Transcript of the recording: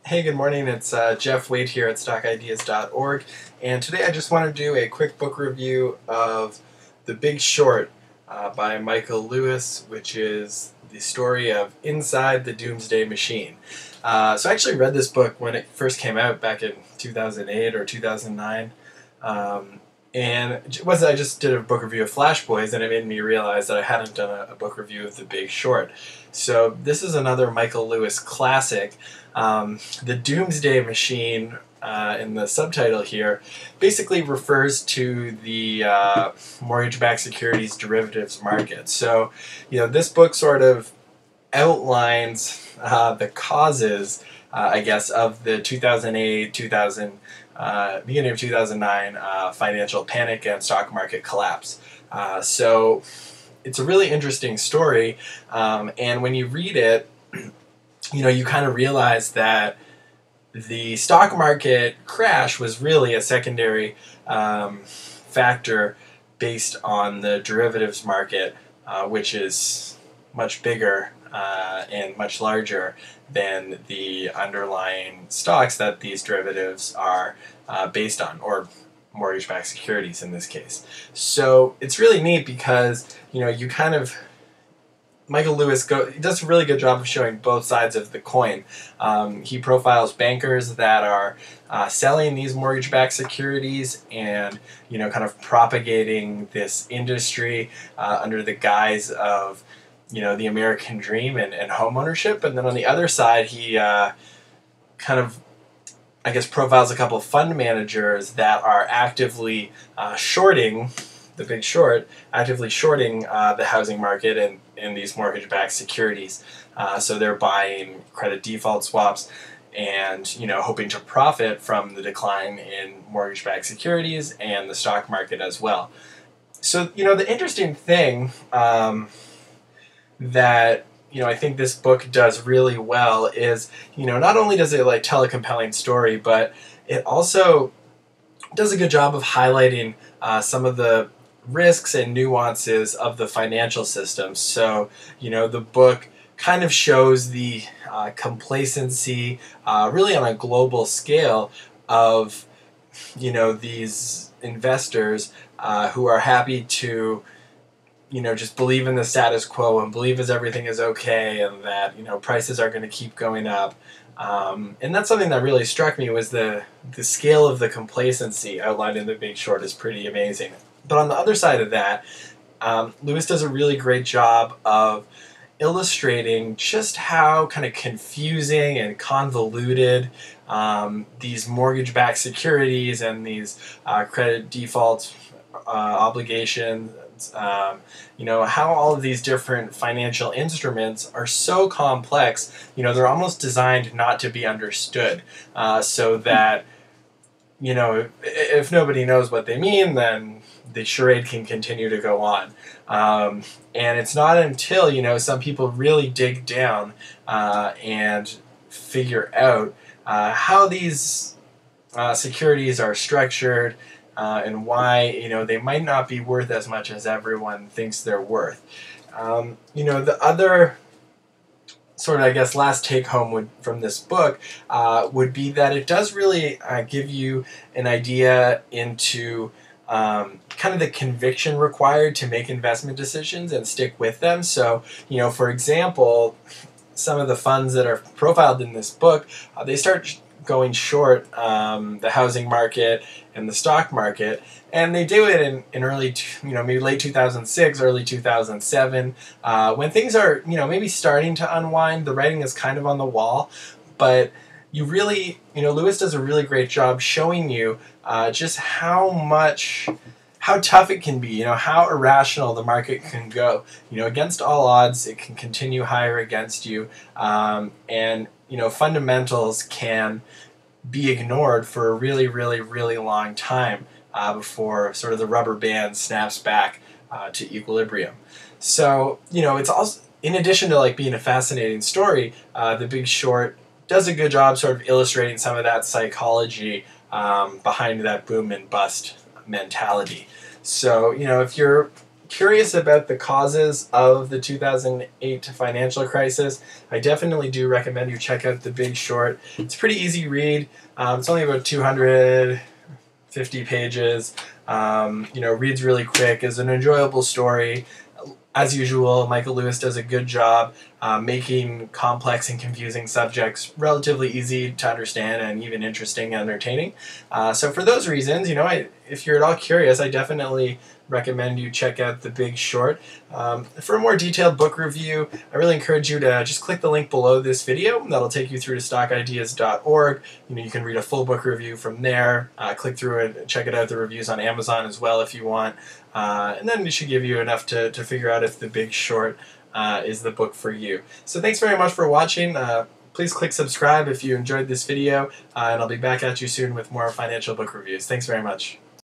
Hey, good morning. It's Jeff Wade here at stockideas.org, and today I just want to do a quick book review of The Big Short by Michael Lewis, which is the story of Inside the Doomsday Machine. So I actually read this book when it first came out back in 2008 or 2009. And I just did a book review of Flash Boys, and it made me realize that I hadn't done a book review of The Big Short. So this is another Michael Lewis classic. The Doomsday Machine, in the subtitle here, basically refers to the mortgage-backed securities derivatives market. So, this book sort of outlines the causes, I guess, of the 2008, beginning of 2009 financial panic and stock market collapse. So it's a really interesting story, and when you read it, you kind of realize that the stock market crash was really a secondary factor based on the derivatives market, which is much bigger and much larger than the underlying stocks that these derivatives are based on, or mortgage-backed securities in this case. So it's really neat because Michael Lewis does a really good job of showing both sides of the coin. He profiles bankers that are selling these mortgage-backed securities and kind of propagating this industry under the guise of the American dream and home ownership. And then on the other side, he kind of, I guess, profiles a couple of fund managers that are actively shorting The Big Short, actively shorting the housing market and these mortgage-backed securities. So they're buying credit default swaps and hoping to profit from the decline in mortgage-backed securities and the stock market as well. So the interesting thing that I think this book does really well is not only does it tell a compelling story, but it also does a good job of highlighting some of the risks and nuances of the financial system. So the book kind of shows the complacency really on a global scale of these investors who are happy to just believe in the status quo and believe as everything is okay and that prices are going to keep going up. And that's something that really struck me, was the scale of the complacency outlined in The Big Short is pretty amazing. But on the other side of that, Lewis does a really great job of illustrating just how kind of confusing and convoluted these mortgage-backed securities and these credit default obligations, how all of these different financial instruments are so complex, they're almost designed not to be understood, so that, if nobody knows what they mean, then the charade can continue to go on. And it's not until, some people really dig down and figure out how these securities are structured, and why they might not be worth as much as everyone thinks they're worth. The other sort of, I guess, last take home from this book would be that it does really give you an idea into kind of the conviction required to make investment decisions and stick with them. So, for example, some of the funds that are profiled in this book, they start going short the housing market and the stock market, and they do it in early, maybe late 2006, early 2007, when things are, maybe starting to unwind. The writing is kind of on the wall, but Lewis does a really great job showing you just how tough it can be, how irrational the market can go. Against all odds, it can continue higher against you, and fundamentals can be ignored for a really, really, really long time before sort of the rubber band snaps back to equilibrium. So, it's also, in addition to being a fascinating story, The Big Short does a good job sort of illustrating some of that psychology behind that boom and bust mentality. So, if you're curious about the causes of the 2008 financial crisis, I definitely do recommend you check out The Big Short. It's a pretty easy read. It's only about 250 pages. Reads really quick. Is an enjoyable story. As usual, Michael Lewis does a good job making complex and confusing subjects relatively easy to understand and even interesting and entertaining. So for those reasons, if you're at all curious, I definitely recommend you check out The Big Short. For a more detailed book review, I really encourage you to just click the link below this video. That'll take you through to stockideas.org. You can read a full book review from there. Click through it, check it out, the reviews on Amazon as well if you want. And then it should give you enough to figure out if The Big Short is the book for you. So thanks very much for watching. Please click subscribe if you enjoyed this video, and I'll be back at you soon with more financial book reviews. Thanks very much.